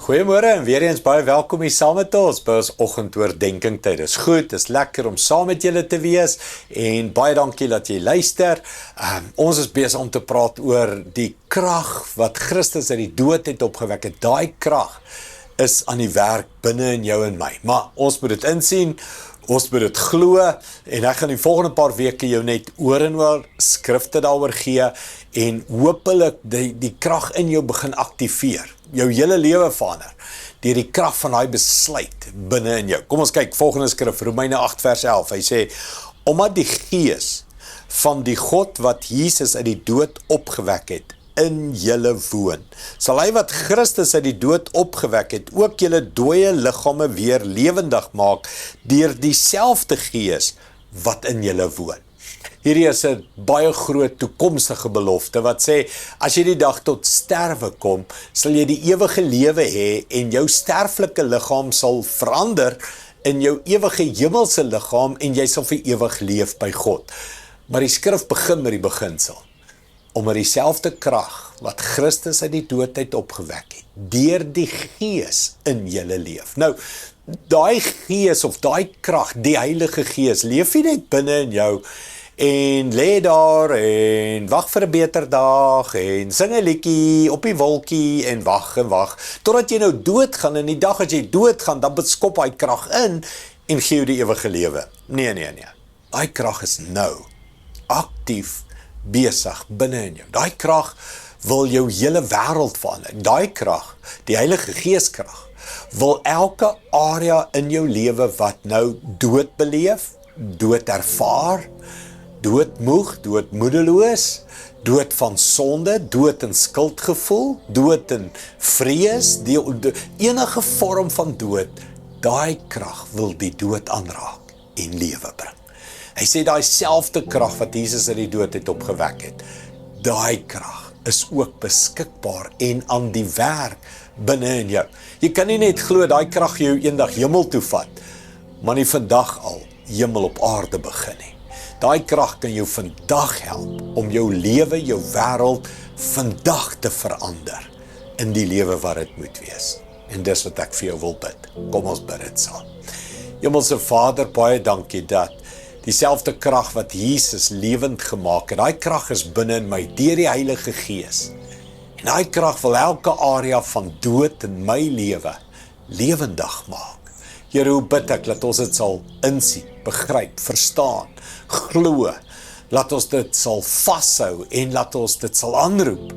Goeiemôre en weer eens baie welkom hier saam met ons by ons oggendoordenkingtyd. Dit is goed, dit is lekker om saam met julle te wees en baie dankie dat jy luister. Ons is besig om te praat oor die krag wat Christus uit die dood het opgewek het. Daai krag is aan die werk binne in jou en my. Maar ons moet dit insien, ons moet dit glo en ek gaan die volgende paar weke jou net oor en oor skrifte daaroor gee en hopelik die krag in jou begin aktiveer. Jou hele lewe verander deur die krag van daai besluit binne in jou. Kom ons kyk volgende skrif, Romeine 8 vers 11. Hy sê, omdat die gees van die God wat Jesus uit die dood opgewek het, in julle woon, sal hy wat Christus uit die dood opgewek het, ook julle dooie liggame weer lewendig maak, deur dieselfde gees wat in julle woon. Hierdie is 'n baie groot toekomstige belofte wat sê, as jy die dag tot sterwe kom, sal jy die ewige lewe hê en jou sterflike liggaam sal verander in jou ewige hemelse liggaam en jy sal vir ewig leef by God. Maar die skrif begin met die beginsel. Omdat dieselfde krag wat Christus uit die dood uit opgewek het, deur die gees in julle leef. Nou, daai gees of daai krag, die Heilige Gees, leef nie net binne in jou en lê daar en wag vir 'n beter dag en sing 'n liedjie op die wolkie en wag, totdat jy nou doodgaan en die dag as jy doodgaan, dan beskop hy krag in en gee jou die ewige lewe. Nee. Daai krag is nou aktief besig binne in jou. Daai krag wil jou hele wêreld verander. Daai krag, die Heilige Geeskrag, wil elke area in jou lewe wat nou dood beleef, dood ervaar, doodmoeg, doodmoedeloos, dood van sonde, dood in skuldgevoel, dood in vrees, enige vorm van dood, daai krag wil die dood aanraak en lewe bring. Hy sê daai selfde krag wat Jesus uit die dood het opgewek het, daai krag is ook beskikbaar en aan die werk binne in jou. Jy kan nie net glo daai krag jou eendag hemel toe vat, maar nie vandag al hemel op aarde begin nie. Daai krag kan jou vandag help om jou lewe, jou wêreld vandag te verander in die lewe wat dit moet wees. En dis wat ek vir jou wil bid. Kom ons bid dit saam. Hemelse Vader, baie dankie dat dieselfde krag wat Jesus lewend gemaak het, daai krag is binne in my, deur die Heilige Gees. En daai krag wil elke area van dood in my lewe lewendig maak. Here, hoe bid ek dat ons dit sal insien, begryp, verstaan, glo, laat ons dit sal vashou en laat ons dit sal aanroep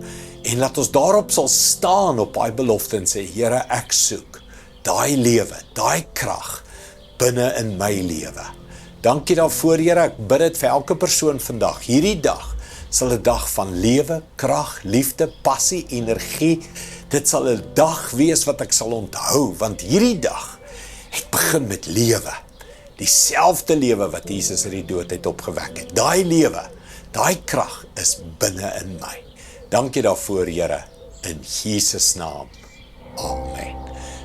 en laat ons daarop sal staan op daai belofte en sê, Here, ek soek daai lewe, daai krag binne in my lewe. Dankie daarvoor, Here, ek bid dit vir elke persoon vandag. Hierdie dag sal 'n dag van lewe, krag, liefde, passie, energie. Dit sal 'n dag wees wat ek sal onthou, want hierdie dag het begin met lewe. Dieselfde lewe wat Jesus uit die dood het opgewek het. Daai lewe, daai krag is binne in my. Dankie daarvoor, Here, in Jesus naam. Amen.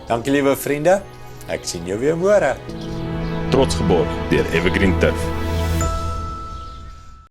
Dankie, liewe vriende. Ek sien jou weer môre. Trots geborg deur Evergreen Turf.